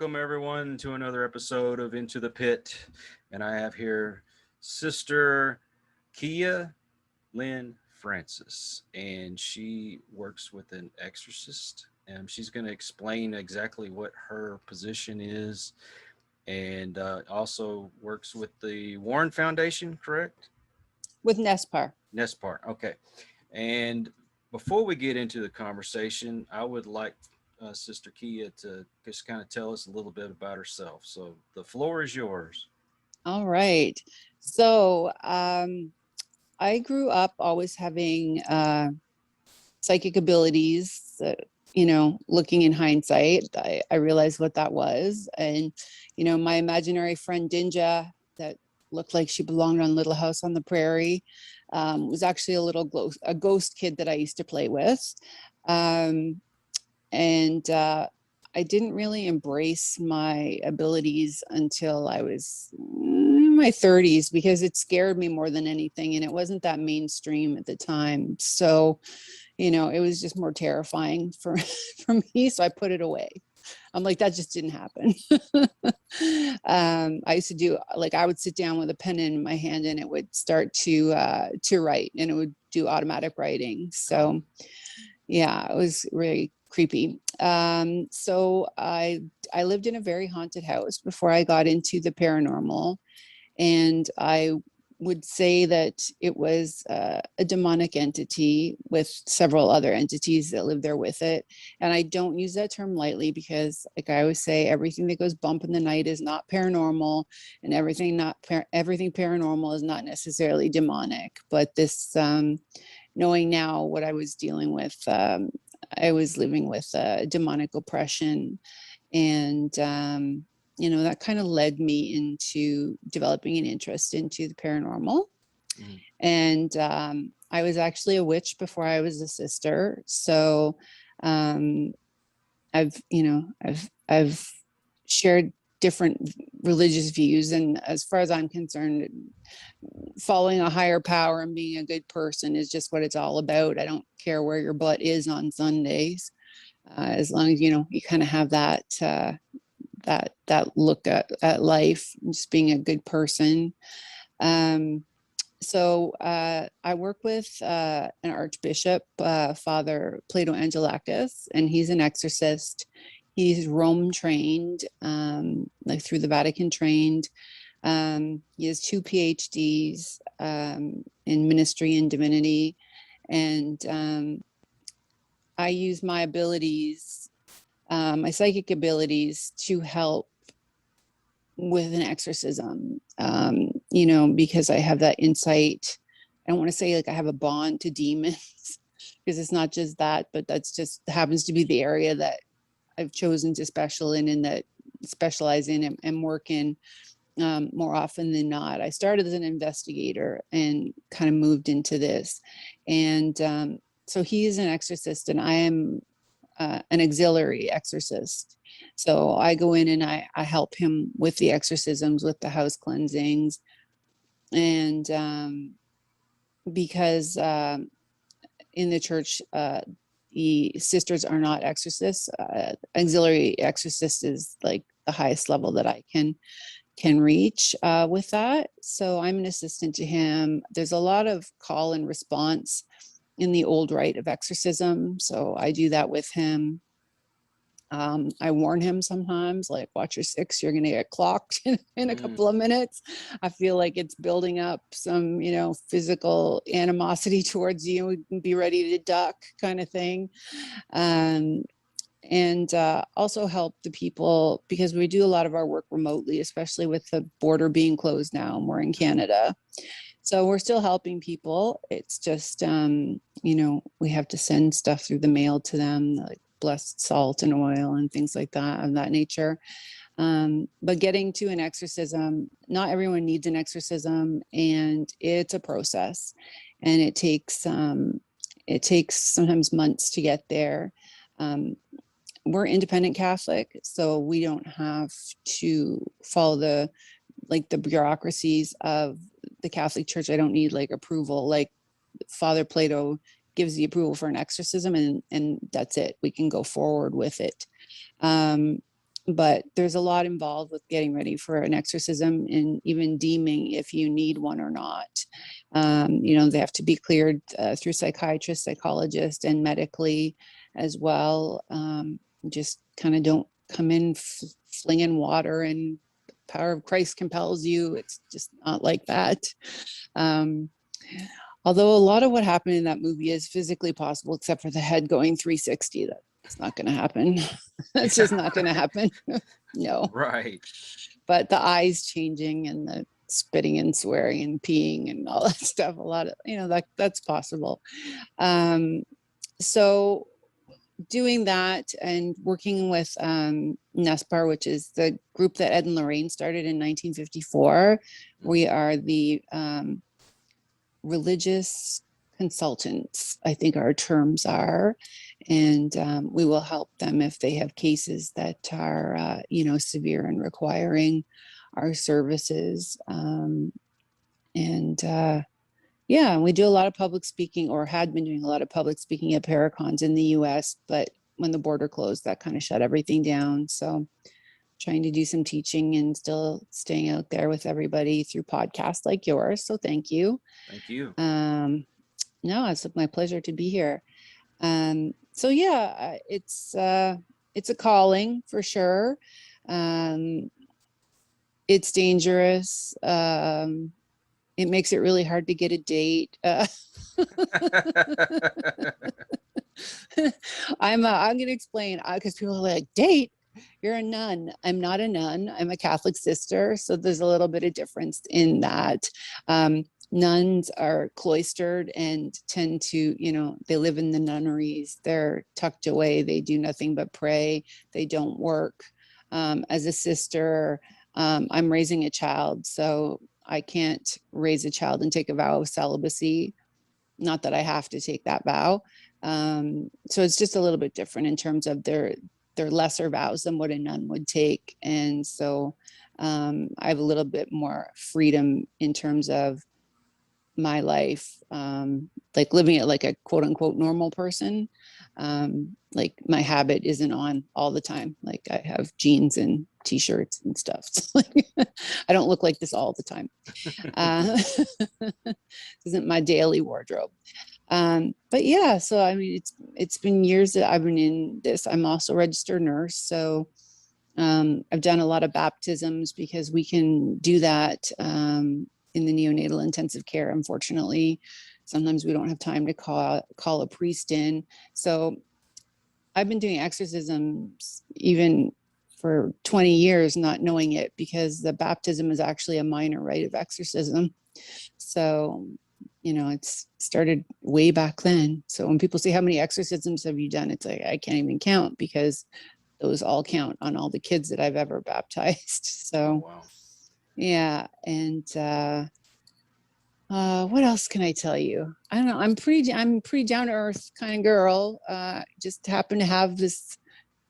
welcome everyone to another episode of Into the Pit. And I have here Sister Keeyah Lynn Frances, and she works with an exorcist. And she's going to explain exactly what her position is, and also works with the Warren Foundation, correct? with Nespar. Nespar, okay. And before we get into the conversation, I would like Sister Keeyah to just kind of tell us a little bit about herself. So the floor is yours. All right. So I grew up always having psychic abilities. Looking in hindsight, I realized what that was. And, my imaginary friend Dinja, that looked like she belonged on Little House on the Prairie, was actually a ghost kid that I used to play with. And I didn't really embrace my abilities until I was in my 30s because it scared me more than anything, and it wasn't that mainstream at the time. So, it was just more terrifying for for me. So I put it away. I'm like, that just didn't happen. I used to do, like, I would sit down with a pen in my hand and it would start to write, and it would do automatic writing. So yeah, it was really creepy. So I lived in a very haunted house before I got into the paranormal, and I would say that it was a demonic entity with several other entities that lived there with it. And I don't use that term lightly because, like I always say, everything that goes bump in the night is not paranormal, and everything paranormal is not necessarily demonic. But this, knowing now what I was dealing with, I was living with demonic oppression, and that kind of led me into developing an interest into the paranormal. Mm. And I was actually a witch before I was a sister. So I've shared different religious views, and as far as I'm concerned, following a higher power and being a good person is just what it's all about. I don't care where your butt is on Sundays, as long as you kind of have that look at life, just being a good person. So I work with an archbishop, Father Plato Angelakis, and he's an exorcist. He's Rome trained, like through the Vatican trained. He has 2 PhDs in ministry and divinity. And I use my abilities, my psychic abilities, to help with an exorcism, because I have that insight. I don't want to say like I have a bond to demons because it's not just that, but that's just happens to be the area that I've chosen to specialize in and work in more often than not. I started as an investigator and kind of moved into this. And so he is an exorcist, and I am an auxiliary exorcist. So I go in and I help him with the exorcisms, with the house cleansings. And because in the church, the sisters are not exorcists, auxiliary exorcist is like the highest level that I can reach with that. So I'm an assistant to him. There's a lot of call and response in the old rite of exorcism. So I do that with him. I warn him sometimes, like, watch your 6, you're going to get clocked in a couple of minutes. I feel like it's building up some, physical animosity towards you. Be ready to duck kind of thing. And also help the people, because we do a lot of our work remotely, especially with the border being closed now, and we're in Canada. So we're still helping people. It's just, we have to send stuff through the mail to them, like blessed salt and oil and things like that, of that nature. But getting to an exorcism, not everyone needs an exorcism, and it's a process, and it takes sometimes months to get there. We're independent Catholic, so we don't have to follow the bureaucracies of the Catholic Church. I don't need like approval. Like Father Plato gives the approval for an exorcism, and that's it. We can go forward with it. but there's a lot involved with getting ready for an exorcism and even deeming if you need one or not. They have to be cleared through psychiatrists, psychologists, and medically as well. Just kind of don't come in flinging water and the power of Christ compels you. It's just not like that. Although a lot of what happened in that movie is physically possible, except for the head going 360. That's not going to happen. That's just not going to happen. No. Right. But the eyes changing and the spitting and swearing and peeing and all that stuff, a lot of, that's possible. So doing that and working with NESPAR, which is the group that Ed and Lorraine started in 1954. We are the religious consultants, I think our terms are, and we will help them if they have cases that are, severe and requiring our services. Yeah, we do a lot of public speaking, or had been doing a lot of public speaking at Paracons in the US, but when the border closed, that kind of shut everything down. So trying to do some teaching and still staying out there with everybody through podcasts like yours. So thank you. Thank you. No, it's my pleasure to be here. So yeah, it's a calling for sure. It's dangerous. It makes it really hard to get a date. I'm going to explain because people are like, date? You're a nun. I'm not a nun. I'm a Catholic sister. So there's a little bit of difference in that. Nuns are cloistered and tend to, they live in the nunneries. They're tucked away. They do nothing but pray. They don't work. As a sister, I'm raising a child. So I can't raise a child and take a vow of celibacy. Not that I have to take that vow. So it's just a little bit different in terms of their lesser vows than what a nun would take. And so I have a little bit more freedom in terms of my life, like living it like a quote unquote normal person. Like my habit isn't on all the time. Like I have jeans and t-shirts and stuff. So like, I don't look like this all the time. This isn't my daily wardrobe. But yeah, so I mean, it's been years that I've been in this. I'm also a registered nurse, so I've done a lot of baptisms because we can do that in the neonatal intensive care. Unfortunately, sometimes we don't have time to call a priest in. So I've been doing exorcisms even for 20 years, not knowing it, because the baptism is actually a minor rite of exorcism. So it's started way back then. So when people say, how many exorcisms have you done? It's like, I can't even count, because those all count on all the kids that I've ever baptized. So, wow. Yeah. And what else can I tell you? I don't know. I'm pretty down to earth kind of girl. Just happen to have this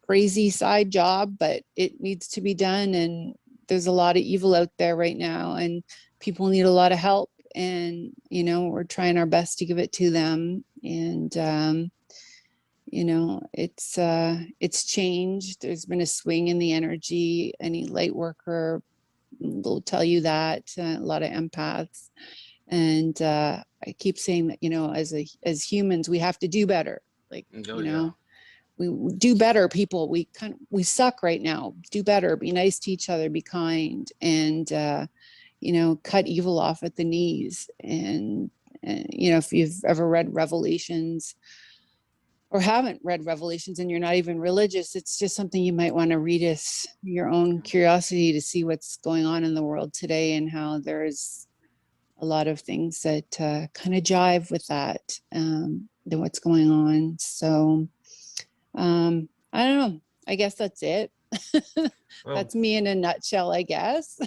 crazy side job, but it needs to be done. And there's a lot of evil out there right now, and people need a lot of help. And, we're trying our best to give it to them. And, it's changed. There's been a swing in the energy. Any light worker will tell you that, a lot of empaths. And I keep saying that, as humans, we have to do better. Like, Yeah. we do better, people. We suck right now. Do better, be nice to each other, be kind, and cut evil off at the knees. And if you've ever read Revelations or haven't read Revelations and you're not even religious, it's just something you might want to read as your own curiosity to see what's going on in the world today, and how there's a lot of things that kind of jive with that, than what's going on. So I don't know. I guess that's it. Well, That's me in a nutshell, I guess.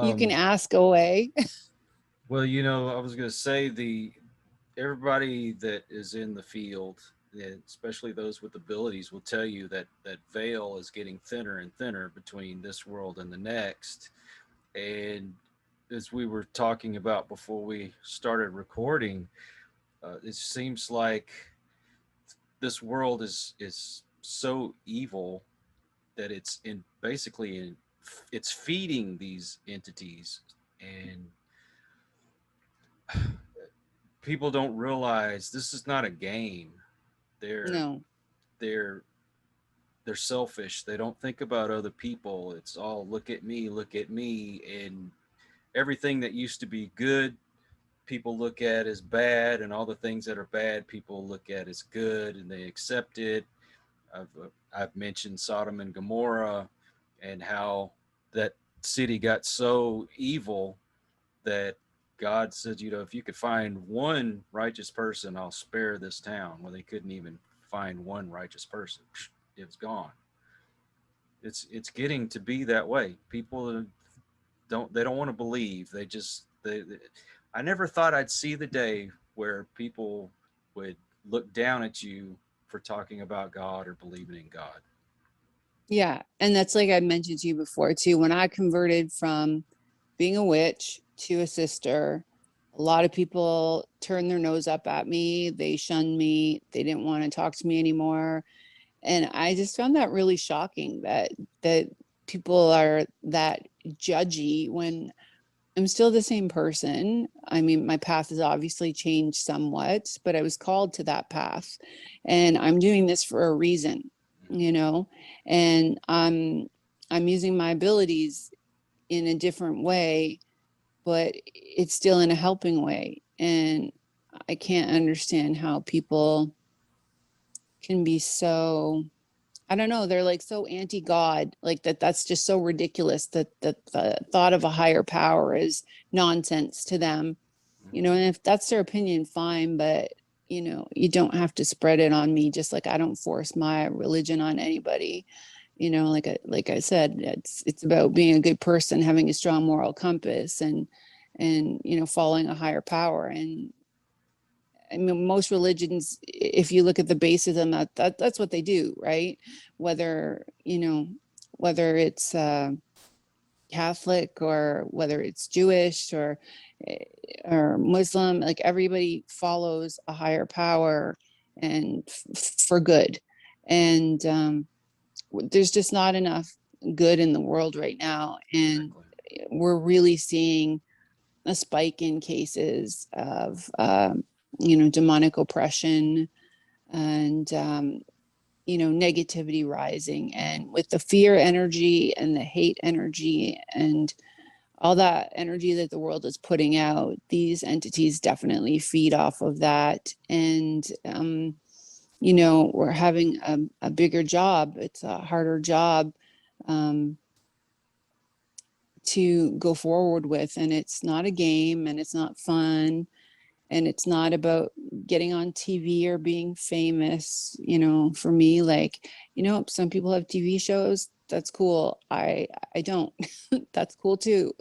You can ask away. well, I was going to say everybody that is in the field, especially those with abilities, will tell you that that veil is getting thinner and thinner between this world and the next. And as we were talking about before we started recording, it seems like this world is so evil that it's in basically in, it's feeding these entities, and people don't realize this is not a game. They're No. they're they're selfish. They don't think about other people. It's all look at me, and everything that used to be good, people look at as bad, and all the things that are bad, people look at as good, and they accept it. I've mentioned Sodom and Gomorrah, and how that city got so evil that God said, you know, if you could find one righteous person, I'll spare this town. Well, they couldn't even find one righteous person. It was gone. It's getting to be that way. People don't want to believe. They I never thought I'd see the day where people would look down at you for talking about God or believing in God. Yeah. And that's like I mentioned to you before too. When I converted from being a witch to a sister, a lot of people turned their nose up at me. They shunned me. They didn't want to talk to me anymore. And I just found that really shocking that people are that judgy when I'm still the same person. I mean, my path has obviously changed somewhat, but I was called to that path, and I'm doing this for a reason, you know, and I'm using my abilities in a different way, but it's still in a helping way. And I can't understand how people can be so, I don't know, they're like so anti-God, like that's just so ridiculous that the thought of a higher power is nonsense to them, you know, Mm-hmm. and if that's their opinion, fine, but you know, you don't have to spread it on me, just like I don't force my religion on anybody. You know, like I said, it's about being a good person, having a strong moral compass, and you know, following a higher power. And I mean, most religions, if you look at the basis of that's what they do, right? Whether, you know, whether it's Catholic or whether it's Jewish eh, or Muslim, like everybody follows a higher power and for good. And there's just not enough good in the world right now. And Exactly. we're really seeing a spike in cases of, you know, demonic oppression and, you know, negativity rising. And with the fear energy and the hate energy and all that energy that the world is putting out, these entities definitely feed off of that. And, you know, we're having a bigger job. It's a harder job um, to go forward with. And it's not a game and it's not fun. And it's not about getting on TV or being famous. You know, for me, like, you know, some people have TV shows. That's cool. I don't. That's cool too.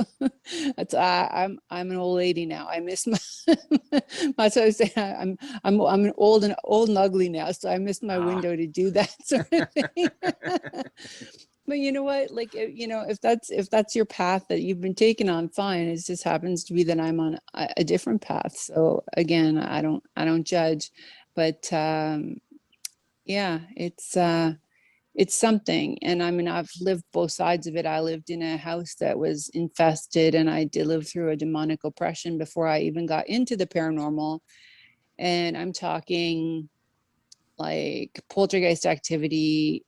That's I'm an old lady now. I miss my that's what I was saying. I'm an old and ugly now. So I miss my Ah. window to do that sort of thing. But you know what, like, you know, if that's your path that you've been taking on, fine. It just happens to be that I'm on a different path. So again, I don't judge. But yeah, it's something. And I mean, I've lived both sides of it. I lived in a house that was infested, and I did live through a demonic oppression before I even got into the paranormal. And I'm talking like poltergeist activity.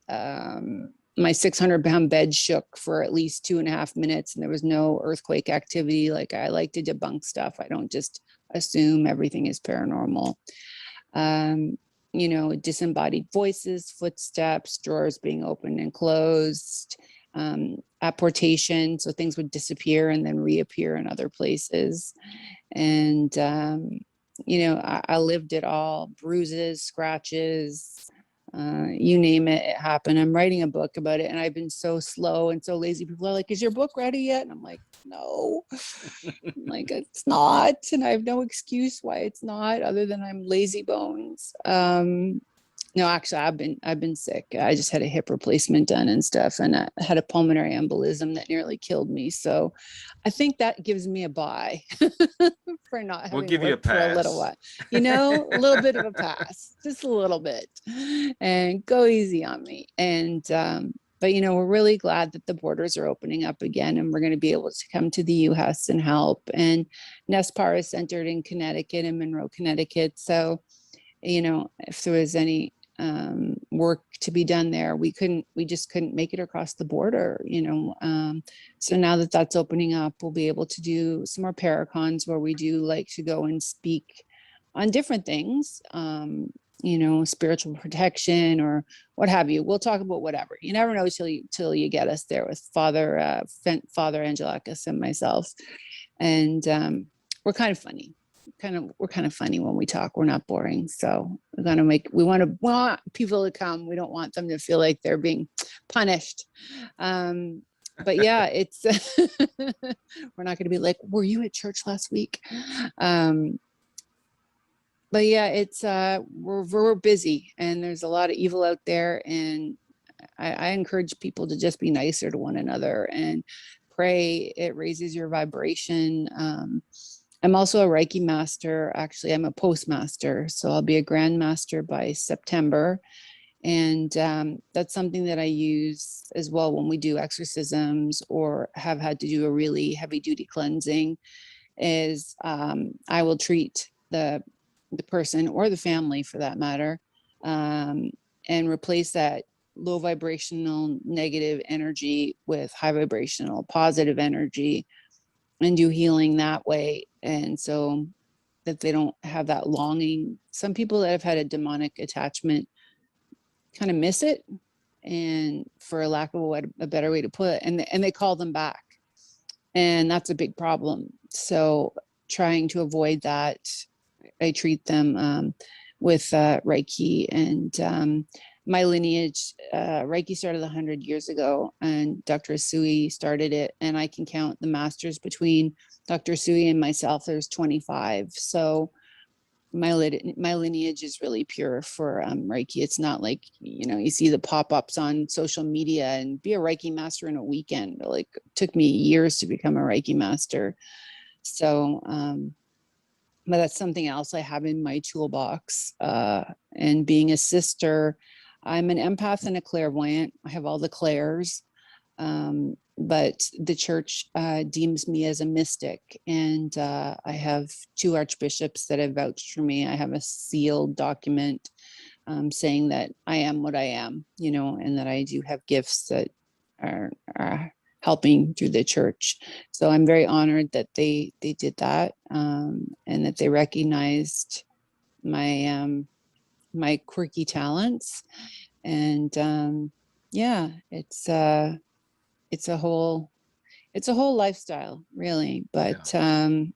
My 600-pound bed shook for at least 2.5 minutes, and there was no earthquake activity. Like, I like to debunk stuff. I don't just assume everything is paranormal. Um, you know, disembodied voices, footsteps, drawers being opened and closed, apportation. So things would disappear and then reappear in other places. And, you know, I lived it all, bruises, scratches, you name it, it happened. I'm writing a book about it, and I've been so slow and so lazy. People are like, is your book ready yet? And I'm like, no, like, it's not. And I have no excuse why it's not, other than I'm lazy bones. No, actually, I've been sick. I just had a hip replacement done and stuff, and I had a pulmonary embolism that nearly killed me. So I think that gives me a bye for not We'll having give you a worked for a little pass. while. You know, a little bit of a pass, just a little bit, and go easy on me. And But, we're really glad that the borders are opening up again, and we're going to be able to come to the U.S. and help. And NESPAR is centered in Connecticut and Monroe, Connecticut. So, if there was any work to be done there, we just couldn't make it across the border. So now that that's opening up, we'll be able to do some more paracons where we do like to go and speak on different things, spiritual protection or what have you. We'll talk about whatever. You never know till you get us there with Father Angelicus and myself. And we're kind of funny. We're kind of funny when we talk. We're not boring. So we want people to come. We don't want them to feel like they're being punished. But yeah, it's we're not going to be like, were you at church last week? But yeah, it's we're busy, and there's a lot of evil out there, and I encourage people to just be nicer to one another and pray. It raises your vibration. I'm also a Reiki master. Actually, I'm a postmaster, so I'll be a grandmaster by September. And that's something that I use as well when we do exorcisms or have had to do a really heavy duty cleansing, is I will treat the person or the family for that matter, and replace that low vibrational negative energy with high vibrational positive energy and do healing that way. And so that they don't have that longing. Some people that have had a demonic attachment kind of miss it, and for lack of a better way to put it, and they call them back. And that's a big problem. So trying to avoid that, I treat them with Reiki. And my lineage, Reiki started 100 years ago, and Dr. Sui started it. And I can count the masters between Dr. Sui and myself. There's 25. So my lineage is really pure for Reiki. It's not like, you see the pop-ups on social media and be a Reiki master in a weekend. Like, it took me years to become a Reiki master. So, but that's something else I have in my toolbox. And being a sister, I'm an empath and a clairvoyant. I have all the clairs. But the church deems me as a mystic. And I have 2 archbishops that have vouched for me. I have a sealed document saying that I am what I am, and that I do have gifts that are helping through the church. So I'm very honored that they did that, and that they recognized my my quirky talents. And yeah, it's a whole lifestyle, really. But I'm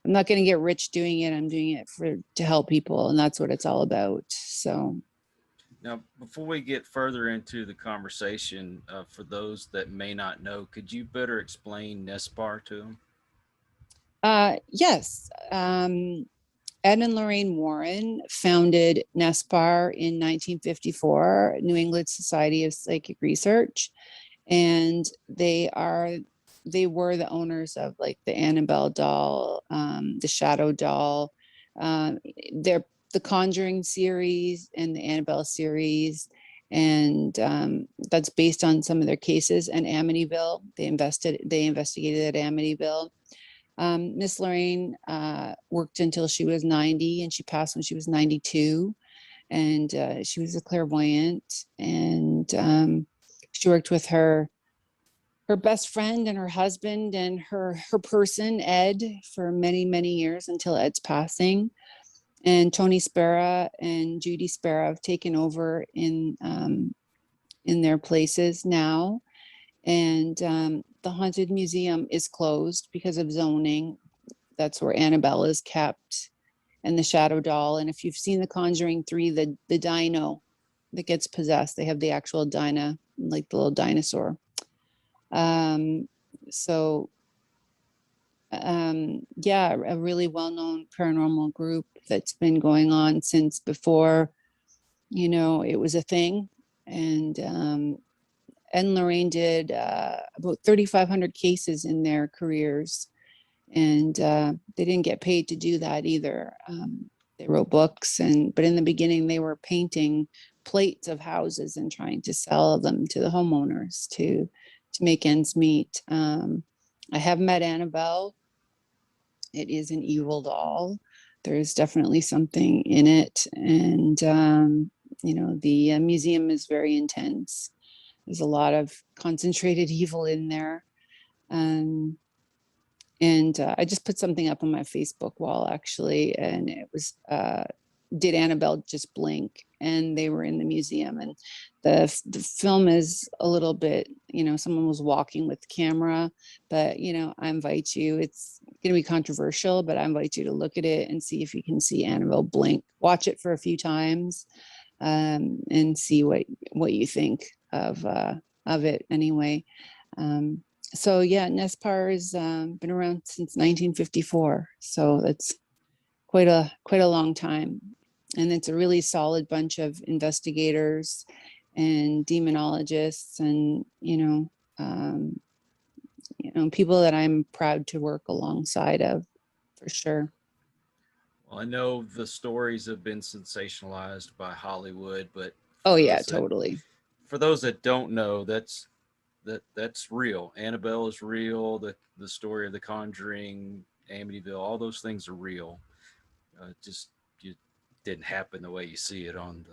not going to get rich doing it. I'm doing it to help people, and that's what it's all about. So Now, before we get further into the conversation, for those that may not know, could you better explain NESPAR to them? yes. Ed and Lorraine Warren founded NESPAR in 1954, New England Society of Psychic Research. And they were the owners of like the Annabelle doll, the Shadow doll, they're the Conjuring series and the Annabelle series. And that's based on some of their cases. And Amityville, they investigated at Amityville. Miss Lorraine worked until she was 90, and she passed when she was 92. And she was a clairvoyant. And she worked with her best friend and her husband and her person, Ed, for many, many years until Ed's passing. And Tony Spera and Judy Spera have taken over in their places now. And the Haunted Museum is closed because of zoning. That's where Annabelle is kept, and the Shadow doll. And if you've seen The Conjuring 3, the dino that gets possessed, they have the actual dino, like the little dinosaur. So yeah, a really well-known paranormal group that's been going on since before, it was a thing. And Ed and Lorraine did about 3,500 cases in their careers, and they didn't get paid to do that either. They wrote books, but in the beginning they were painting plates of houses and trying to sell them to the homeowners to make ends meet. I have met Annabelle. It is an evil doll. There's definitely something in it. And, the museum is very intense. There's a lot of concentrated evil in there. And I just put something up on my Facebook wall, actually, and it was, did Annabelle just blink? And they were in the museum, and the film is a little bit, someone was walking with the camera, but, I invite you, it's going to be controversial, but I invite you to look at it and see if you can see Annabelle blink. Watch it for a few times, and see what you think of it anyway. So yeah, NESPAR has been around since 1954. So that's quite a long time. And it's a really solid bunch of investigators and demonologists and, people that I'm proud to work alongside of, for sure. Well, I know the stories have been sensationalized by Hollywood, but Oh yeah, totally. for those that don't know, that's real. Annabelle is real. The story of The Conjuring, Amityville, all those things are real. Just you didn't happen the way you see it on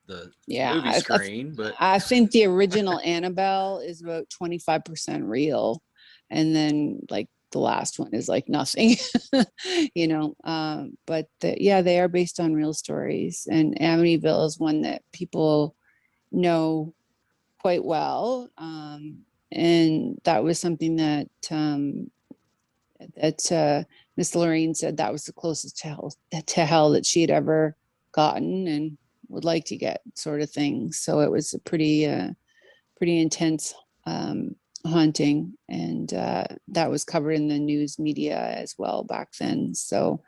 the Yeah, movie screen, but I think the original Annabelle is about 25% real, and then like the last one is like nothing, But yeah, they are based on real stories, and Amityville is one that people know quite well, and that was something that Miss Lorraine said that was the closest to hell that she had ever gotten and would like to get, sort of thing. So it was a pretty intense haunting, and that was covered in the news media as well back then. So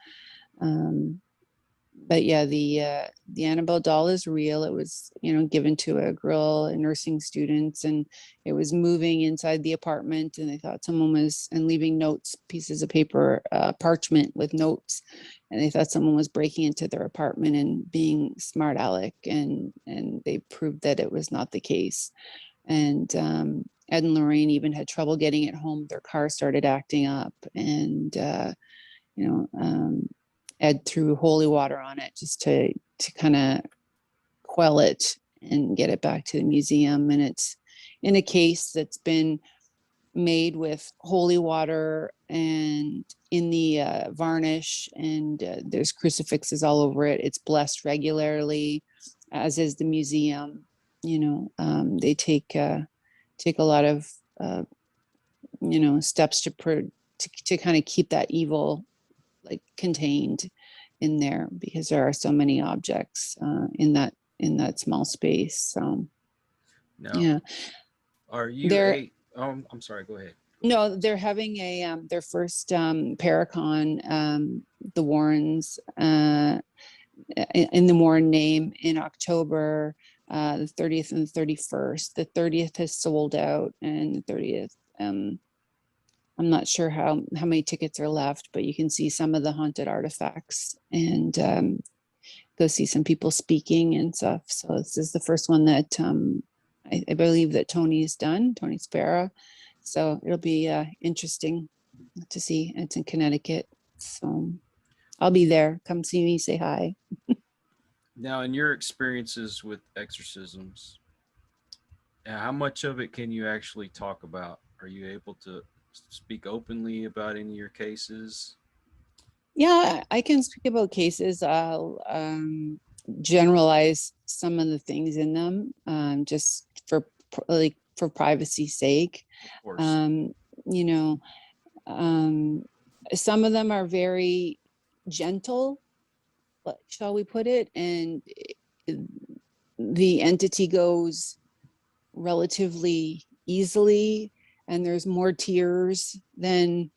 but yeah, the Annabelle doll is real. It was, given to a girl, a nursing student, and it was moving inside the apartment, and they thought someone was, and leaving notes, pieces of paper, parchment with notes, and they thought someone was breaking into their apartment and being smart aleck, and they proved that it was not the case. And Ed and Lorraine even had trouble getting it home. Their car started acting up, and you know, Ed threw holy water on it just to kind of quell it and get it back to the museum. And it's in a case that's been made with holy water and in the varnish, and there's crucifixes all over it. It's blessed regularly, as is the museum. They take a lot of steps to kind of keep that evil like contained in there, because there are so many objects in that small space. So no. yeah, Are you they're a? I'm sorry. Go ahead. no, they're having a their first Paracon, the Warrens, in the Warren name, in October, the 30th and the 31st. The 30th has sold out, and the 30th, I'm not sure how many tickets are left, but you can see some of the haunted artifacts and go see some people speaking and stuff. So this is the first one that I believe that Tony's done, Tony Spera. So it'll be interesting to see. It's in Connecticut. So I'll be there. Come see me, say hi. Now, in your experiences with exorcisms, how much of it can you actually talk about? Are you able to speak openly about any of your cases? Yeah, I can speak about cases. I'll generalize some of the things in them, just for privacy's sake. Of course. Um, you know, um, some of them are very gentle, shall we put it, and the entity goes relatively easily, and there's more tears than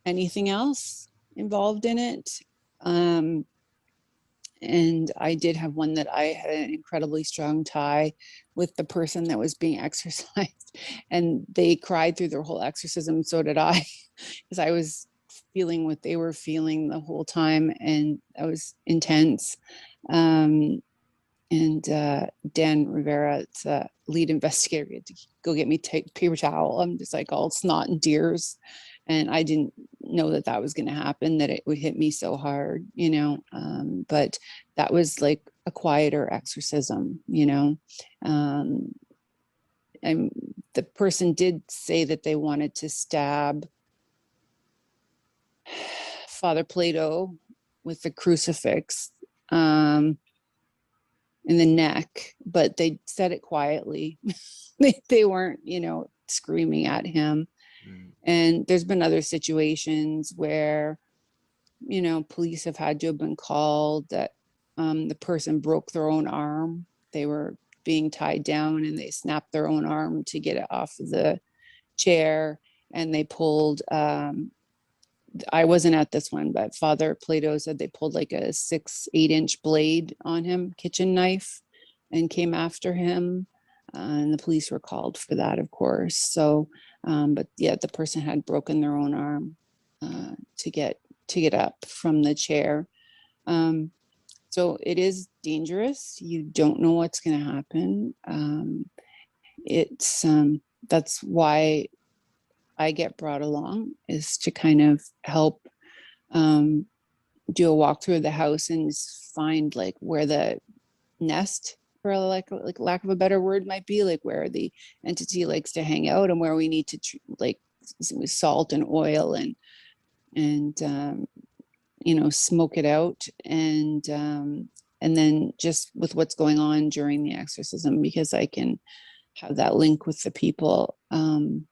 anything else involved in it. Um, and I did have one that I had an incredibly strong tie with the person that was being exorcised, and they cried through their whole exorcism. So did I, because I was feeling what they were feeling the whole time, and that was intense. Um, and Dan Rivera, it's a lead investigator, had to go get me paper towel. I'm just like all snot and tears, and I didn't know that that was going to happen, that it would hit me so hard, but that was like a quieter exorcism, and the person did say that they wanted to stab Father Plato with the crucifix in the neck, but they said it quietly. they weren't, screaming at him. Mm. And there's been other situations where, police have had to have been called that the person broke their own arm. They were being tied down and they snapped their own arm to get it off of the chair, and they pulled I wasn't at this one, but Father Plato said they pulled like a 8-inch blade on him, kitchen knife, and came after him. And the police were called for that, of course. So, but yeah, the person had broken their own arm to get up from the chair. So it is dangerous. You don't know what's going to happen. It's that's why I get brought along, is to kind of help do a walk through the house and find like where the nest, for like lack of a better word, might be, like where the entity likes to hang out, and where we need to like with salt and oil and smoke it out, and then just with what's going on during the exorcism, because I can have that link with the people, and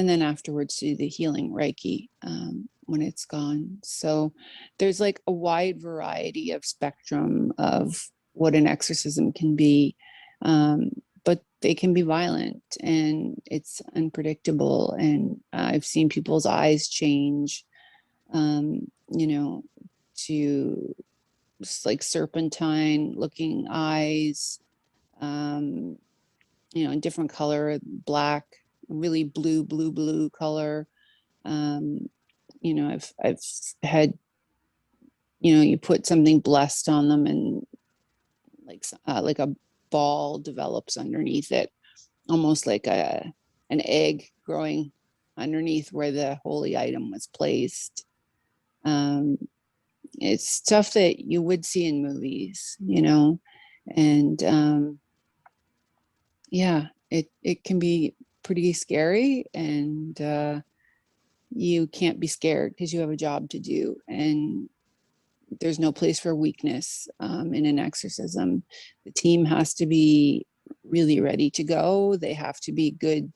then afterwards do the healing Reiki when it's gone. So there's like a wide variety of spectrum of what an exorcism can be, but they can be violent and it's unpredictable. And I've seen people's eyes change, to just like serpentine looking eyes, different color, black, really blue color. I've had, you put something blessed on them, and like a ball develops underneath it, almost like an egg growing underneath where the holy item was placed. It's stuff that you would see in movies, and yeah, it can be pretty scary, and you can't be scared because you have a job to do, and there's no place for weakness in an exorcism. The team has to be really ready to go. They have to be good,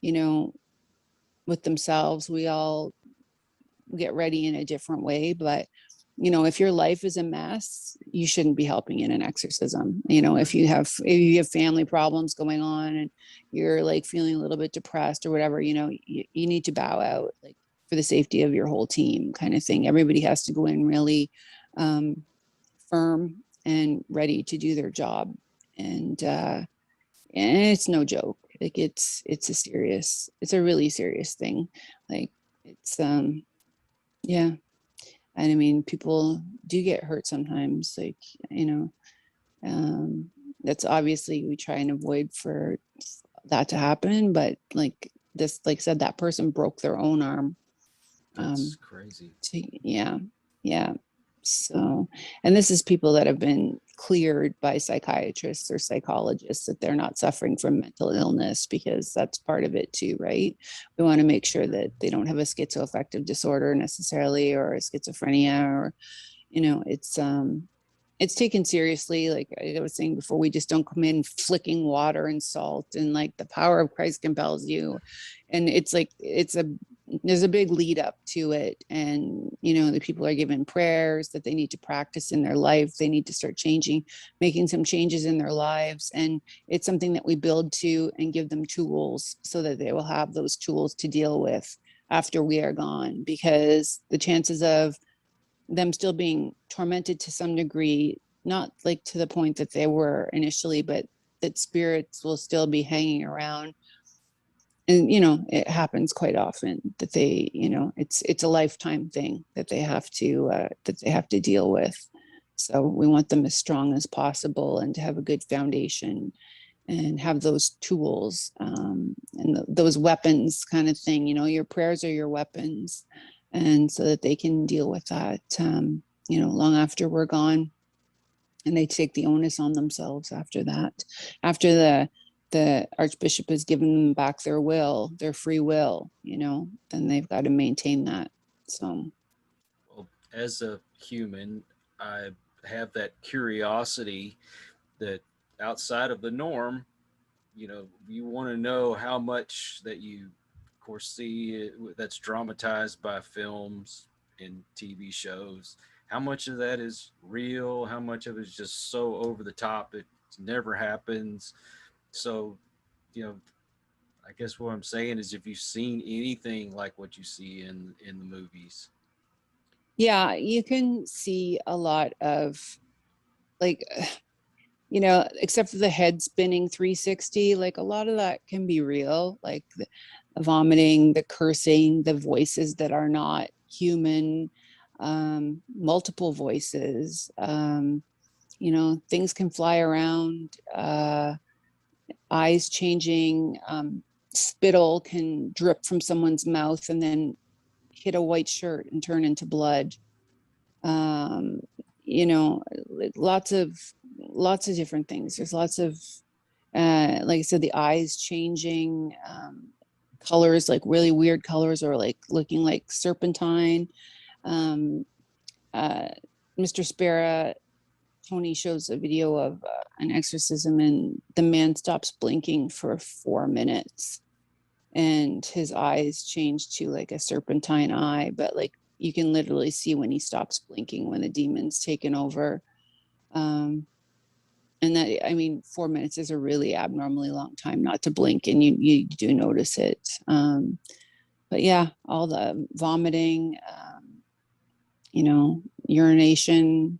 with themselves. We all get ready in a different way, but if your life is a mess, you shouldn't be helping in an exorcism. If you have family problems going on and you're like feeling a little bit depressed or whatever, you need to bow out, like for the safety of your whole team, kind of thing. Everybody has to go in really firm and ready to do their job, and it's no joke. Like it's a really serious thing. Like it's yeah. And I mean, people do get hurt sometimes, like, that's obviously, we try and avoid for that to happen. But like this, like I said, that person broke their own arm. That's crazy. Yeah. Yeah. So, and this is people that have been cleared by psychiatrists or psychologists that they're not suffering from mental illness, because that's part of it too, right? We want to make sure that they don't have a schizoaffective disorder necessarily, or a schizophrenia, or, it's taken seriously. Like I was saying before, we just don't come in flicking water and salt, and like the power of Christ compels you. And it's like, there's a big lead up to it. And, the people are given prayers that they need to practice in their life. They need to start making some changes in their lives. And it's something that we build to and give them tools so that they will have those tools to deal with after we are gone, because the chances of them still being tormented to some degree, not like to the point that they were initially, but that spirits will still be hanging around. And it happens quite often that they, it's a lifetime thing that they have to deal with. So we want them as strong as possible and to have a good foundation and have those tools and those weapons kind of thing. Your prayers are your weapons, and so that they can deal with that, long after we're gone. And they take the onus on themselves after that. After the Archbishop has given them back their free will, then they've got to maintain that. So, Well, as a human, I have that curiosity that outside of the norm, you want to know how much that you, of course, see that's dramatized by films and TV shows. How much of that is real? How much of it is just so over the top it never happens? So, you know, I guess what I'm saying is, if you've seen anything like what you see in the movies. yeah, you can see a lot of, like, except for the head spinning 360, like a lot of that can be real, like the vomiting, the cursing, the voices that are not human, multiple voices, things can fly around, eyes changing, spittle can drip from someone's mouth and then hit a white shirt and turn into blood. um lots of different things. There's lots of, like I said, the eyes changing, colors, like really weird colors, or like looking like serpentine. um uh Mr. Spera, Tony shows a video of an exorcism, and the man stops blinking for 4 minutes and his eyes change to like a serpentine eye, but like you can literally see when he stops blinking, when the demon's taken over. um and that, I mean, 4 minutes is a really abnormally long time not to blink, and you do notice it. But yeah, all the vomiting, urination,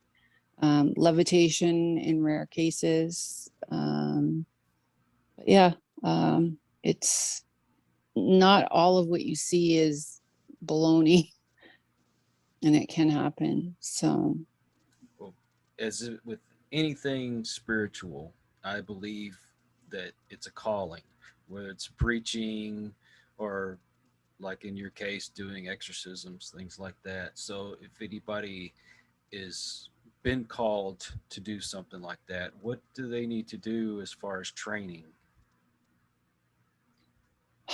levitation in rare cases. But yeah, it's not all of what you see is baloney, and it can happen. So, Well, with anything spiritual, I believe that it's a calling, whether it's preaching or, like in your case, doing exorcisms, things like that. So if anybody is been called to do something like that, what do they need to do as far as training?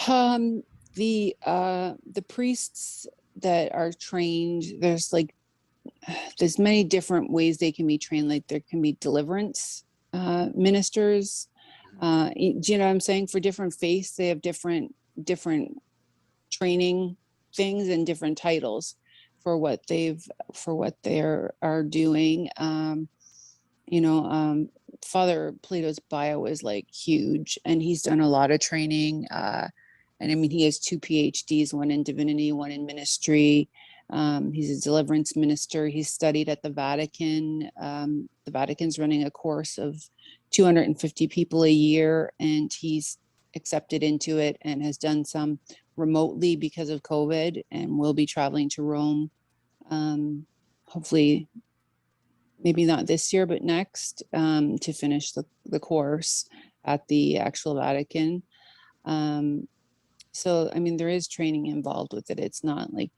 um, the priests that are trained, there's many different ways they can be trained. Like there can be deliverance ministers. Do you know what I'm saying? For different faiths, they have different training things and different titles for what they're are doing. You know, Father Plato's bio is like huge, and he's done a lot of training. And I mean, he has 2 PhDs, one in divinity, one in ministry. He's a deliverance minister. He's studied at the Vatican. The Vatican's running a course of 250 people a year, and he's accepted into it and has done some remotely because of COVID, and will be traveling to Rome. Hopefully, maybe not this year, but next, to finish the course at the actual Vatican. Um, so, I mean, there is training involved with it. It's not like,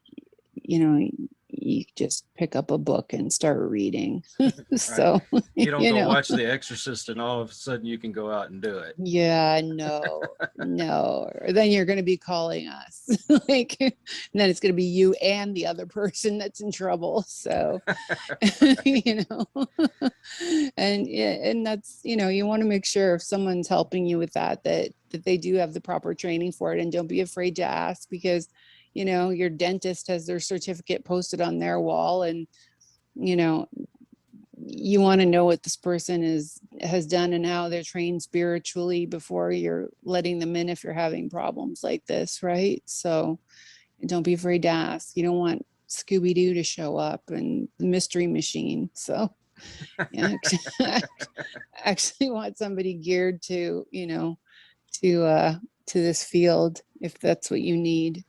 you just pick up a book and start reading. Right? So, You don't go watch The Exorcist and all of a sudden you can go out and do it. yeah, no, no. Or then you're going to be calling us, like, and then it's going to be you and the other person that's in trouble. So, you know, and yeah, and that's, you want to make sure if someone's helping you with that they do have the proper training for it, and don't be afraid to ask, because, your dentist has their certificate posted on their wall, and, you know, you want to know what this person has done and how they're trained spiritually before you're letting them in, if you're having problems like this, right? So don't be afraid to ask. You don't want Scooby-Doo to show up and the mystery machine. So yeah, actually want somebody geared to, to this field, if that's what you need.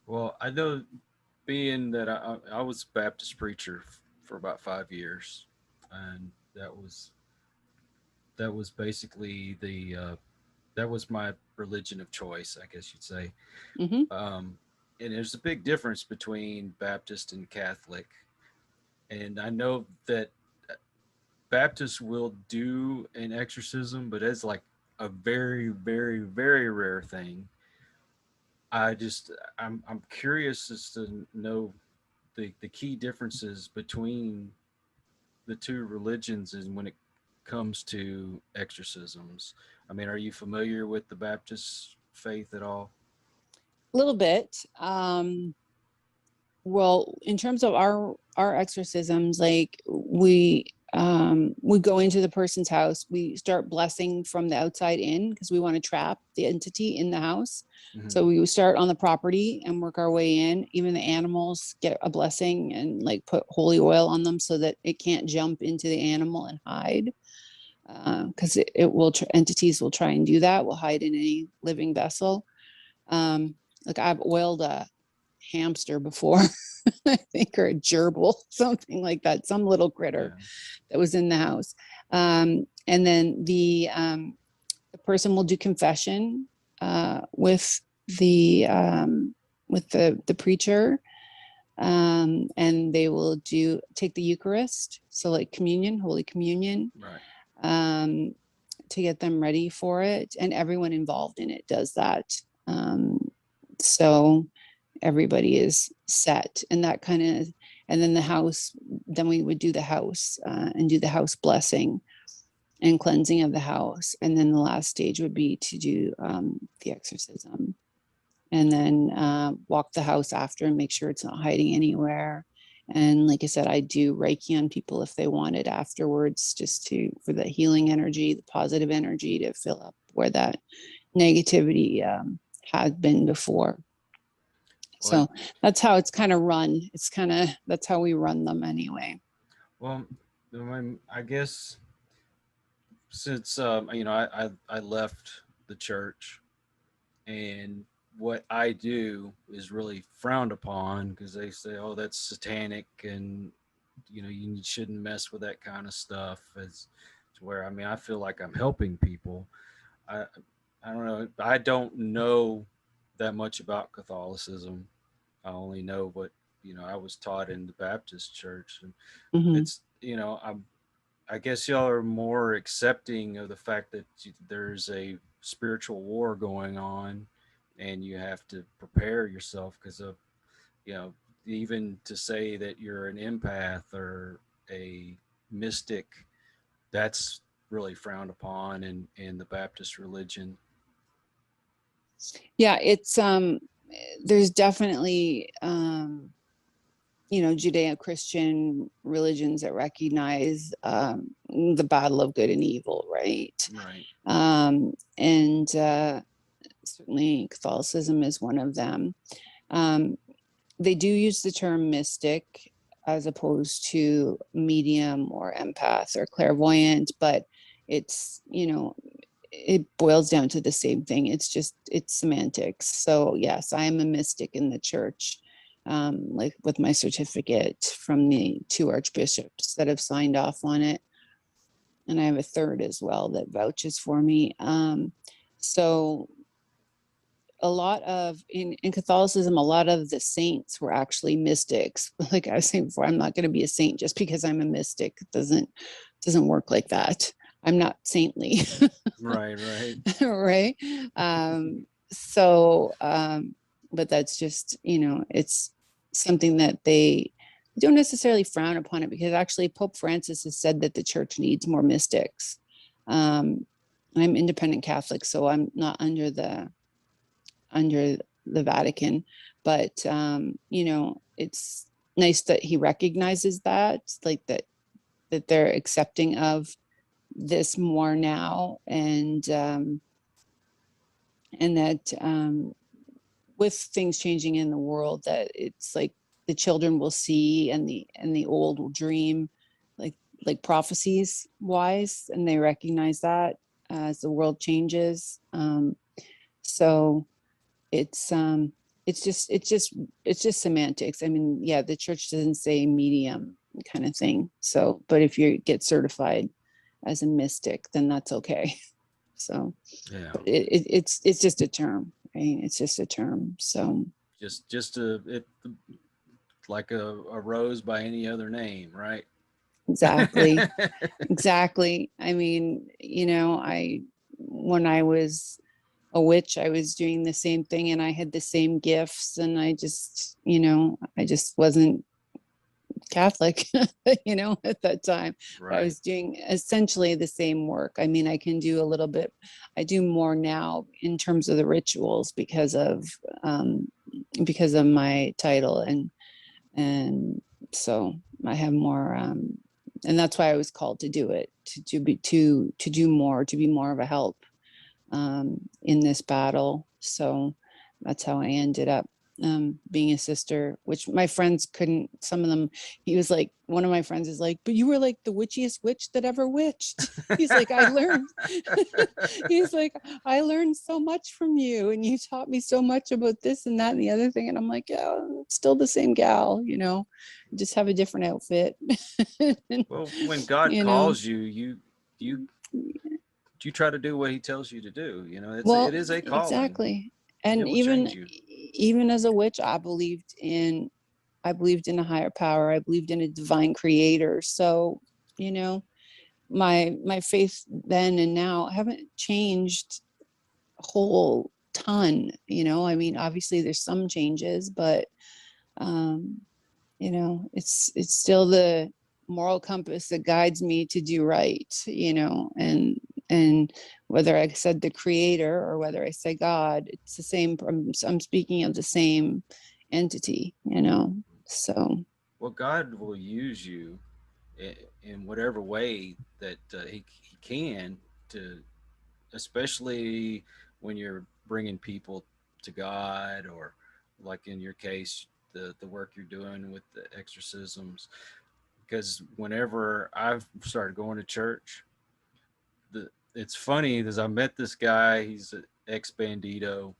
Well, I know, being that I was a Baptist preacher for about 5 years, and that was basically the that was my religion of choice, I guess you'd say. Hmm. Um, and there's a big difference between Baptist and Catholic, and I know that Baptists will do an exorcism, but it's like a very, very, very rare thing. I just I'm curious as to know the key differences between the two religions and when it comes to exorcisms. I mean, are you familiar with the Baptist faith at all? A little bit. Well, in terms of our exorcisms, like we go into the person's house, we start blessing from the outside in because we want to trap the entity in the house. Mm-hmm. So we would start on the property and work our way in. Even the animals get a blessing and like put holy oil on them so that it can't jump into the animal and hide. Because it will entities will try and do that. Will hide in any living vessel. Like I've oiled a hamster before, I think, or a gerbil, something like that, some little critter Yeah. that was in the house. And then the person will do confession with the preacher, and they will take the Eucharist, so like communion, Holy Communion, Right. um, to get them ready for it, and everyone involved in it does that. So everybody is set, and that kind of, and then the house, then we would do the house and do the house blessing and cleansing of the house, and then the last stage would be to do the exorcism, and then walk the house after and make sure it's not hiding anywhere. And like I said, I do Reiki on people if they want it afterwards, just for the healing energy, the positive energy, to fill up where that negativity had been before. Well, So that's how it's kind of run. It's kind of, that's how we run them anyway. well, I guess since I left the church, and what I do is really frowned upon because they say, "Oh, that's satanic," and you shouldn't mess with that kind of stuff. As to where, I mean, I feel like I'm helping people. I I don't know. I don't know that much about Catholicism. I only know what I was taught in the Baptist church, and Hmm. it's I guess y'all are more accepting of the fact that there's a spiritual war going on, and you have to prepare yourself because of you know even to say that you're an empath or a mystic, that's really frowned upon in the Baptist religion. Yeah, it's there's definitely Judeo-Christian religions that recognize the battle of good and evil, right? Right. And certainly Catholicism is one of them. Um, they do use the term mystic as opposed to medium or empath or clairvoyant, but it's, it boils down to the same thing. It's semantics. So yes, I am a mystic in the church, like with my certificate from the two archbishops that have signed off on it. And I have a third as well that vouches for me. So a lot of in Catholicism, a lot of the saints were actually mystics. Like I was saying before, I'm not going to be a saint just because I'm a mystic. It doesn't work like that. I'm not saintly. Right. Right. Right. So but that's just, it's something that they don't necessarily frown upon it, because actually Pope Francis has said that the church needs more mystics. I'm independent Catholic, so I'm not under the Vatican, but it's nice that he recognizes that, like that they're accepting of this more now, and that with things changing in the world, that it's like the children will see, and the old will dream, like prophecies wise, and they recognize that as the world changes. So it's it's just semantics. I mean, yeah, the church doesn't say medium kind of thing. So, but if you get certified as a mystic, then that's okay. So, Yeah. but it's just a term, right? It's just a term. So Just a it like a rose by any other name, right? exactly, exactly. I mean, when I was a witch, I was doing the same thing and I had the same gifts, and I just wasn't Catholic, at that time. But I Right. was doing essentially the same work. I mean, I can do a little bit, I do more now in terms of the rituals um, because of my title, and so I have more, and that's why I was called to do it, to do more, to be more of a help in this battle. So that's how I ended up being a sister, which my friends couldn't, some of them, he was like, one of my friends is like, but you were like the witchiest witch that ever witched. He's like, I learned, he's like, I learned so much from you and you taught me so much about this and that and the other thing. And I'm like, yeah, it's still the same gal, just have a different outfit. Well, when God you know, calls you, you you try to do what He tells you to do. It well, is a calling. exactly. It And will change even you. even as a witch, I believed in a higher power. I believed in a divine creator. So, you know, my faith then and now haven't changed a whole ton. I mean, obviously there's some changes, but um, it's still the moral compass that guides me to do right, and whether I said the creator or whether I say God, it's the same. I'm speaking of the same entity, so Well, God will use you in whatever way that he can to, especially when you're bringing people to God, or like in your case, the work you're doing with the exorcisms. Because whenever I've started going to church, it's funny because I met this guy. He's an ex bandito,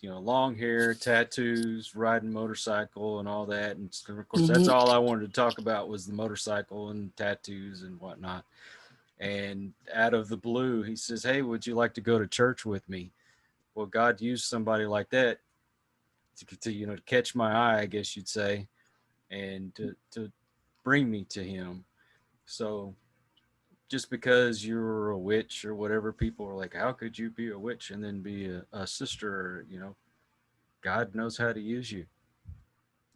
long hair, tattoos, riding motorcycle, and all that. And of course, that's mhm. all I wanted to talk about was the motorcycle and tattoos and whatnot. And out of the blue, he says, "Hey, would you like to go to church with me?" Well, God used somebody like that to catch my eye, I guess you'd say, and to bring me to Him. So just because you're a witch or whatever, people are like, "How could you be a witch and then be a sister?" God knows how to use you.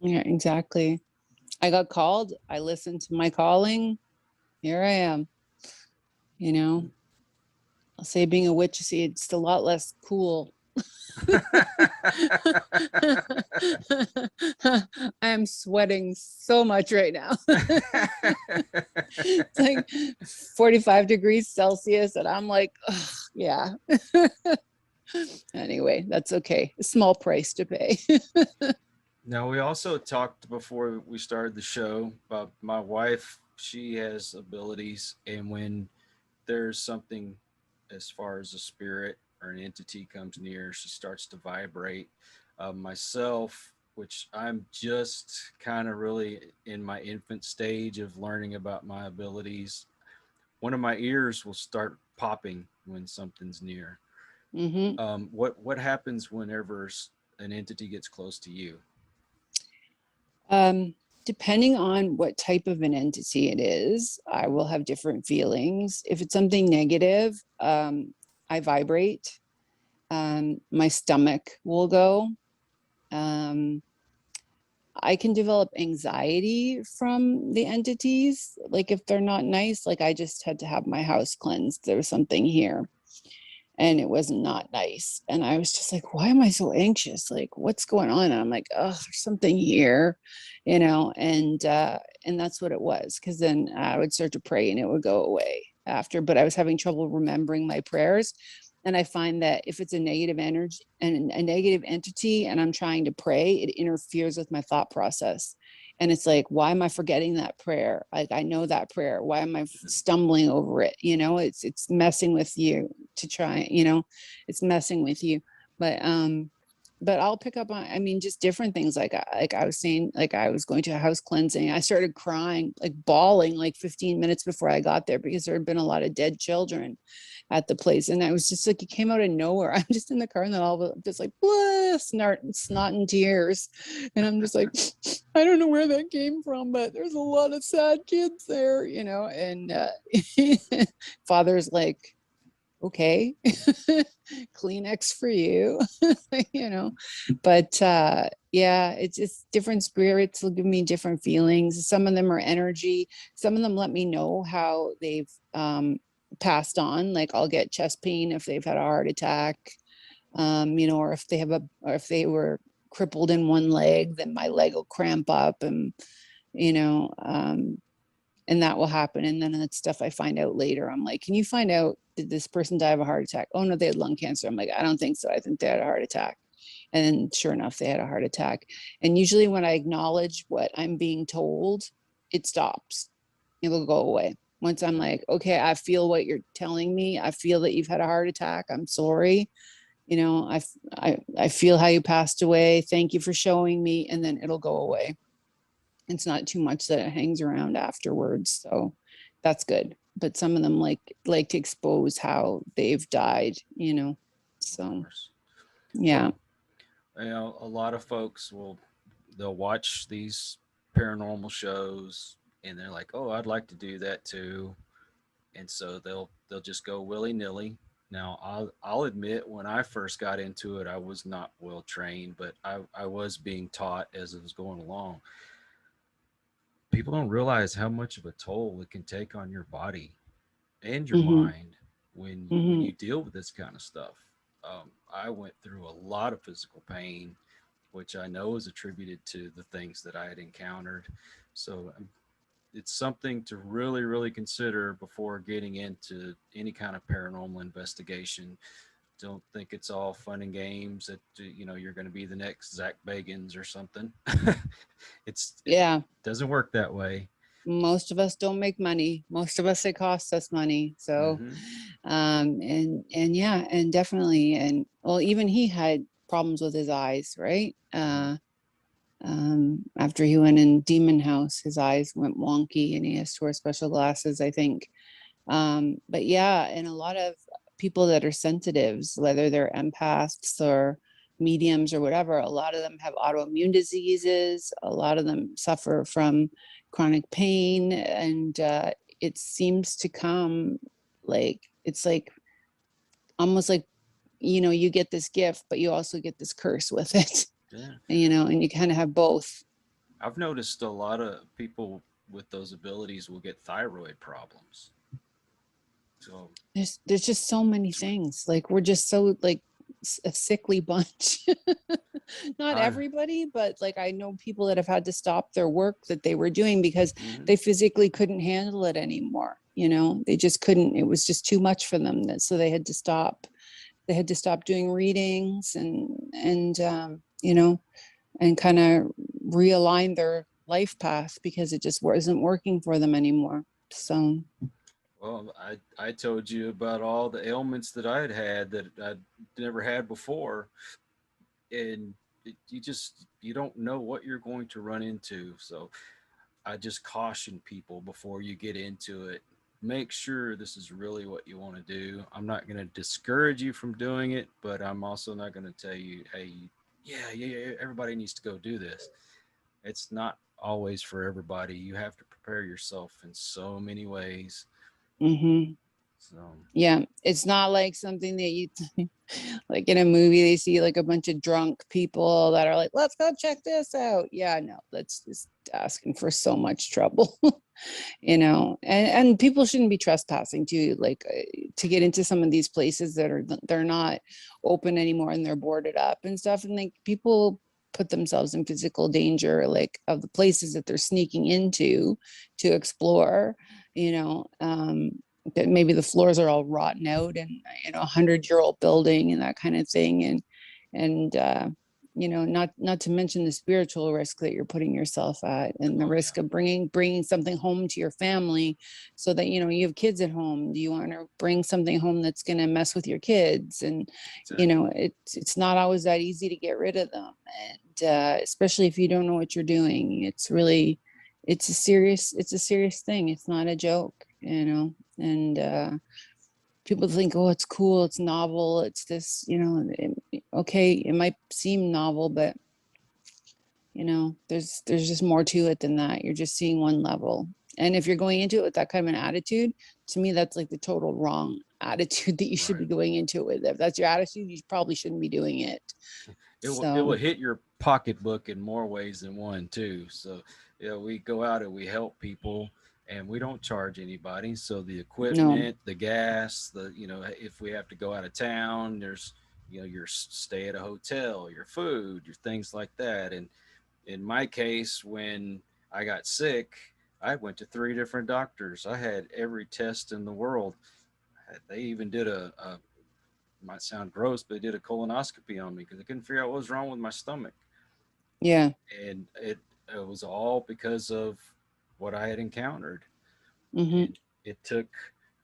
Yeah, exactly. I got called. I listened to my calling. Here I am. You know, I'll say being a witch, see, it's a lot less cool. I am sweating so much right now. It's like 45 degrees Celsius, and I'm like, ugh, yeah. Anyway, that's okay. A small price to pay. Now, we also talked before we started the show about my wife. She has abilities, and when there's something as far as a spirit or an entity comes near, she starts to vibrate. Myself, which I'm just kind of really in my infant stage of learning about my abilities, one of my ears will start popping when something's near. hmm What happens whenever an entity gets close to you? Um, Depending on what type of an entity it is, I will have different feelings. If it's something negative, I vibrate. My stomach will go. Um, I can develop anxiety from the entities. Like if they're not nice, like I just had to have my house cleansed. There was something here and it was not nice. And I was just like, why am I so anxious? Like, what's going on? And I'm like, oh, there's something here, and that's what it was. Cause then I would start to pray and it would go away after, but I was having trouble remembering my prayers. And I find that if it's a negative energy and a negative entity and I'm trying to pray, it interferes with my thought process. And it's like, why am I forgetting that prayer? Like I know that prayer. Why am I stumbling over it? It's messing with you to try, it's messing with you. But but I'll pick up on, I mean, just different things. Like I was saying, like I was going to a house cleansing. I started crying, like bawling, like 15 minutes before I got there because there had been a lot of dead children at the place. And I was just like, it came out of nowhere. I'm just in the car and then all of it just like, blah, snot and tears. And I'm just like, I don't know where that came from, but there's a lot of sad kids there, you know, and father's like, okay, Kleenex for you, you know, but yeah, it's just different spirits will give me different feelings. Some of them are energy. Some of them let me know how they've passed on. Like I'll get chest pain if they've had a heart attack, you know, or if they have or if they were crippled in one leg, then my leg will cramp up and, you know, and that will happen. And then that stuff I find out later. I'm like, can you find out, did this person die of a heart attack? Oh no, they had lung cancer. I'm like, I don't think so. I think they had a heart attack. And sure enough, they had a heart attack. And usually when I acknowledge what I'm being told, it stops. It'll go away. Once I'm like, okay, I feel what you're telling me. I feel that you've had a heart attack. I'm sorry. You know, I feel how you passed away. Thank you for showing me. And then it'll go away. It's not too much that it hangs around afterwards, so that's good. But some of them like to expose how they've died, you know. So yeah. Well, you know, a lot of folks they'll watch these paranormal shows and they're like, "Oh, I'd like to do that too." And so they'll just go willy-nilly. Now, I'll admit when I first got into it, I was not well trained, but I was being taught as it was going along. People don't realize how much of a toll it can take on your body and your Mm-hmm. mind when Mm-hmm. you deal with this kind of stuff. I went through a lot of physical pain, which I know is attributed to the things that I had encountered. So it's something to really, really consider before getting into any kind of paranormal investigation. Don't think it's all fun and games that you're going to be the next Zach Bagans or something. It Yeah. doesn't work that way. Most of us don't make money. Most of us, it costs us money. So Mm-hmm. and yeah, and definitely, and well, even he had problems with his eyes, right? Mm-hmm. After he went in demon house, his eyes went wonky and he has to wear special glasses, I think. But yeah, and a lot of people that are sensitives, whether they're empaths or mediums or whatever, a lot of them have autoimmune diseases. A lot of them suffer from chronic pain, and it seems to come like it's like almost like, you know, you get this gift, but you also get this curse with it. Yeah. And, you know, and you kind of have both. I've noticed a lot of people with those abilities will get thyroid problems. So, There's just so many things. Like we're just so like a sickly bunch. Not I, everybody, but like I know people that have had to stop their work that they were doing because mhm. they physically couldn't handle it anymore. You know, they just couldn't. It was just too much for them. So they had to stop. They had to stop doing readings and you know, and kind of realign their life path because it just wasn't working for them anymore. So Well, I told you about all the ailments that I had that I'd never had before, and you don't know what you're going to run into. So I just caution people before you get into it. Make sure this is really what you want to do. I'm not going to discourage you from doing it, but I'm also not going to tell you, hey, yeah, everybody needs to go do this. It's not always for everybody. You have to prepare yourself in so many ways. mm-hmm. So, Yeah, it's not like something that you like in a movie they see like a bunch of drunk people that are like, let's go check this out. Yeah, no, that's just asking for so much trouble. You know, and people shouldn't be trespassing too, like to get into some of these places that are they're not open anymore and they're boarded up and stuff, and like people put themselves in physical danger like of the places that they're sneaking into to explore, you know, that maybe the floors are all rotten out and, you know, 100-year-old building and that kind of thing, and not to mention the spiritual risk that you're putting yourself at, and the Oh risk yeah, of bringing something home to your family, so that you have kids at home. Do you want to bring something home that's going to mess with your kids? And exactly. it's not always that easy to get rid of them, and especially if you don't know what you're doing. It's a serious thing. It's not a joke. And people think, oh, it's cool, it's novel, it's this, okay, it might seem novel, but there's just more to it than that. You're just seeing one level. And if you're going into it with that kind of an attitude, to me, that's like the total wrong attitude that you should be Right. going into it with. If that's your attitude, you probably shouldn't be doing it. It will So hit your pocketbook in more ways than one too. So we go out and we help people, and we don't charge anybody. So the no, equipment, the gas, if we have to go out of town, there's your stay at a hotel, your food, your things like that. And in my case, when I got sick, I went to three different doctors. I had every test in the world. They even did a might sound gross, but they did a colonoscopy on me because they couldn't figure out what was wrong with my stomach, yeah. and it was all because of what I had encountered. Hmm. And it took,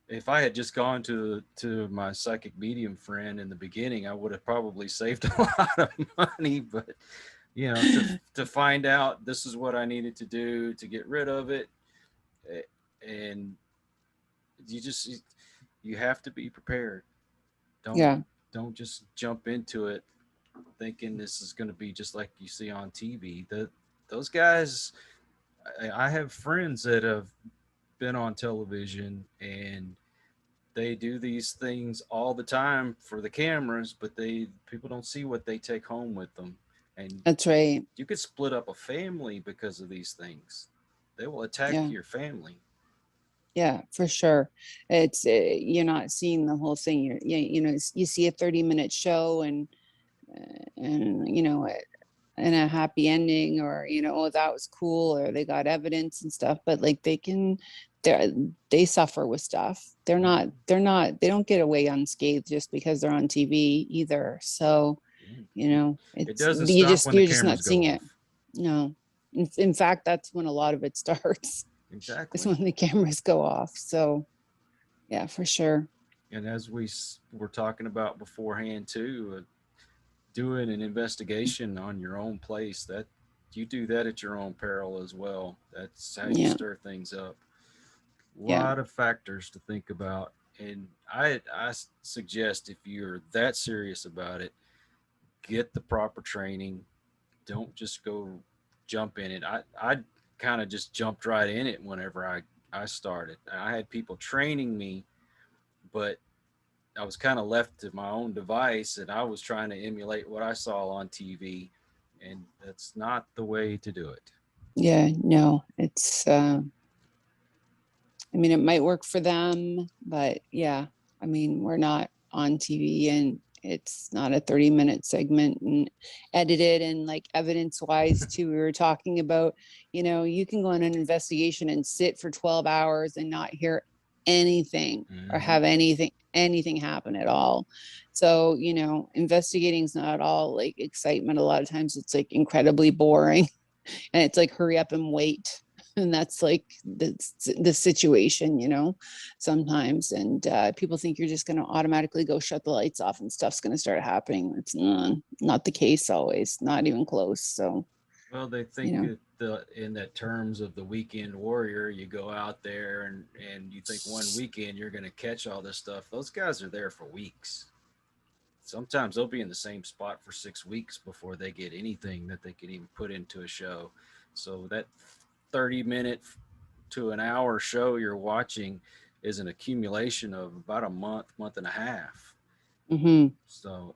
if I had just gone to my psychic medium friend in the beginning, I would have probably saved a lot of money. But to find out this is what I needed to do to get rid of it, eh, and you have to be prepared. Don't Yeah, don't just jump into it thinking this is going to be just like you see on TV. Those guys, I have friends that have been on television, and they do these things all the time for the cameras, but people don't see what they take home with them. And that's right. you could split up a family because of these things. They will attack Yeah. your family. Yeah, for sure. You're not seeing the whole thing. You see a 30-minute show, and and a happy ending, or oh, that was cool, or they got evidence and stuff, but like they they suffer with stuff. Mhm. They don't get away unscathed just because they're on TV either. So It it's doesn't you stop just when the you're just not cameras go seeing it. off. No, in fact, that's when a lot of it starts. Is Exactly. when the cameras go off. So yeah, for sure. And as were talking about beforehand too, doing an investigation on your own place, that you do that at your own peril as well. That's how you Yeah, stir things up. A yeah, lot of factors to think about. And I suggest, if you're that serious about it, get the proper training. Don't just go jump in it. I kind of just jumped right in it whenever I started. I had people training me, but I was kind of left to my own device, and I was trying to emulate what I saw on TV, and that's not the way to do it. yeah. No, I mean, it might work for them, but yeah, I mean, we're not on TV, and it's not a 30-minute segment and edited and like evidence wise too. We were talking about, you can go on an investigation and sit for 12 hours and not hear anything or Mm-hmm. have anything happen at all. So, investigating is not all like excitement. A lot of times it's like incredibly boring, and it's like hurry up and wait. And that's like the situation, sometimes. And people think you're just going to automatically go shut the lights off and stuff's going to start happening. It's not the case always, not even close. So Well, they you think know in that terms of the weekend warrior. You go out there and you think one weekend you're going to catch all this stuff. Those guys are there for weeks. Sometimes they'll be in the same spot for 6 weeks before they get anything that they can even put into a show. So that 30-minute to an hour show you're watching is an accumulation of about a month and a half. hmm So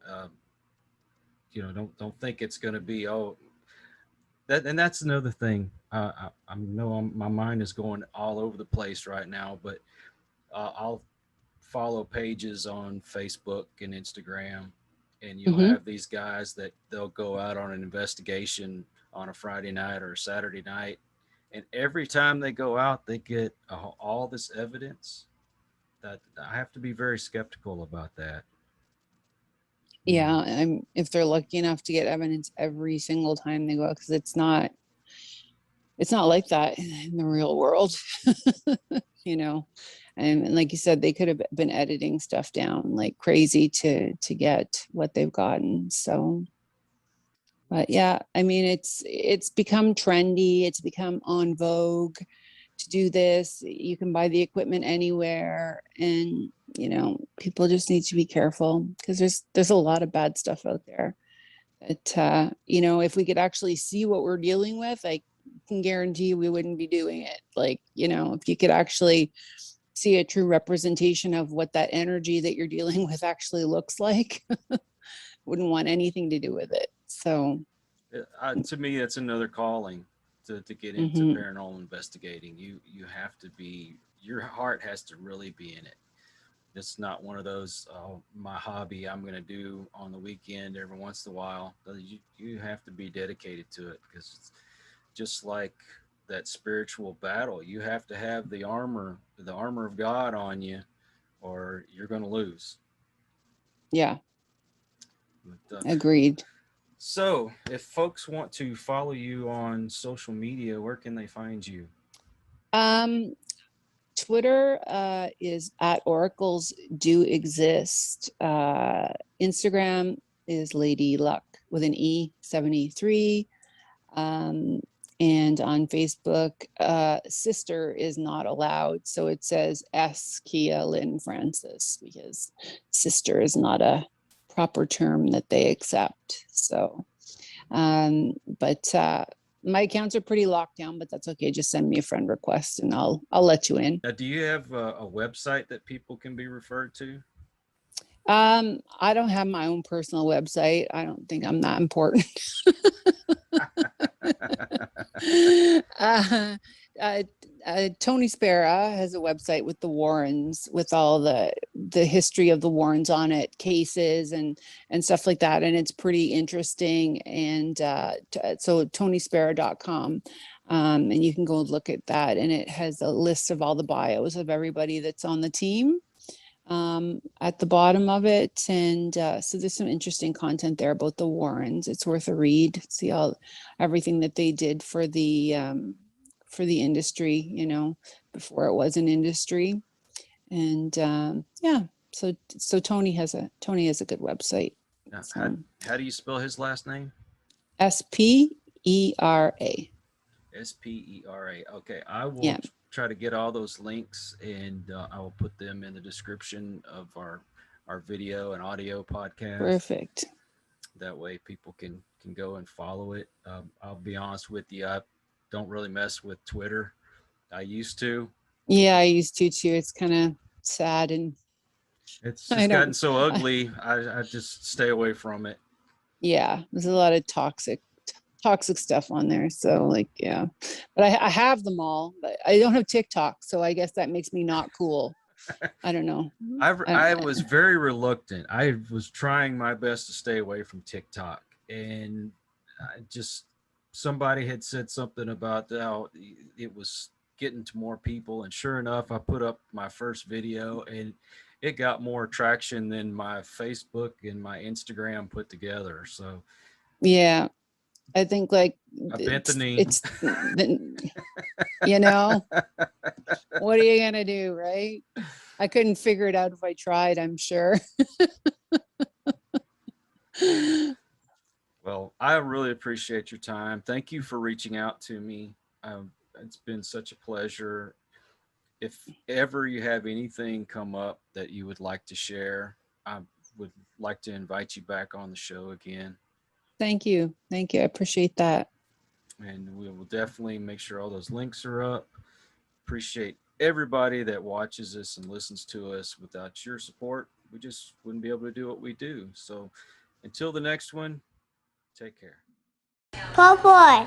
don't think it's going to be that. And that's another thing. I know my mind is going all over the place right now, but I'll follow pages on Facebook and Instagram, and you'll hmm have these guys that they'll go out on an investigation on a Friday night or a Saturday night, and every time they go out, they get all this evidence. That I have to be very skeptical about that. Yeah, if they're lucky enough to get evidence every single time they go, because it's not like that in the real world, you know. And like you said, they could have been editing stuff down like crazy to get what they've gotten. So, but yeah, I mean, it's become trendy. It's become on vogue to do this. You can buy the equipment anywhere, and you know, people just need to be careful because there's a lot of bad stuff out there. That you know, if we could actually see what we're dealing with, I can guarantee we wouldn't be doing it. Like, you know, if you could actually see a true representation of what that energy that you're dealing with actually looks like, wouldn't want anything to do with it. So, To me, that's another calling to get into mhm, paranormal investigating. You have to be, your heart has to really be in it. It's not one of those, oh, my hobby I'm going to do on the weekend every once in a while. You have to be dedicated to it, because it's just like that spiritual battle. You have to have the armor of God on you, or you're going to lose. yeah, But, agreed. so, if folks want to follow you on social media, where can they find you? Um, Twitter is at oracles do exist. Instagram is Lady Luck with an E 73. Um, and on Facebook, sister is not allowed. So it says S. Keeyah Lynn Frances, because sister is not a proper term that they accept. So, but my accounts are pretty locked down, but that's okay. Just send me a friend request and I'll let you in. Now, do you have a website that people can be referred to? I don't have my own personal website. I don't think I'm that important. uh, uh, Tony Spera has a website with the Warrens, with all the history of the Warrens on it, cases and stuff like that, and it's pretty interesting. And so tonyspera.com, and you can go look at that, and it has a list of all the bios of everybody that's on the team at the bottom of it. And so there's some interesting content there about the Warrens. It's worth a read. See all everything that they did for the industry, you know, before it was an industry. And yeah, so Tony has a good website. Now, So how do you spell his last name? Spera. Spera. Okay, I will Yeah, try to get all those links, and I will put them in the description of our video and audio podcast. perfect. That way, people can go and follow it. I'll be honest with you, I don't really mess with Twitter. I used to. Yeah, I used to too. It's kind of sad, and It's I just gotten don't. so I, ugly. I just stay away from it. yeah, there's a lot of toxic stuff on there. So like, yeah, but I have them all, but I don't have TikTok. So I guess that makes me not cool. I don't know. I was very reluctant. I was trying my best to stay away from TikTok, and I just, somebody had said something about how it was getting to more people, and sure enough, I put up my first video, and it got more traction than my Facebook and my Instagram put together. So Yeah, I think like I bent the knee. it's you know, what are you gonna do, right? I couldn't figure it out if I tried, I'm sure. Well, I really appreciate your time. Thank you for reaching out to me. It's been such a pleasure. If ever you have anything come up that you would like to share, I would like to invite you back on the show again. Thank you. Thank you. I appreciate that. And we will definitely make sure all those links are up. Appreciate everybody that watches us and listens to us. Without your support, we just wouldn't be able to do what we do. So until the next one, take care. Po boy.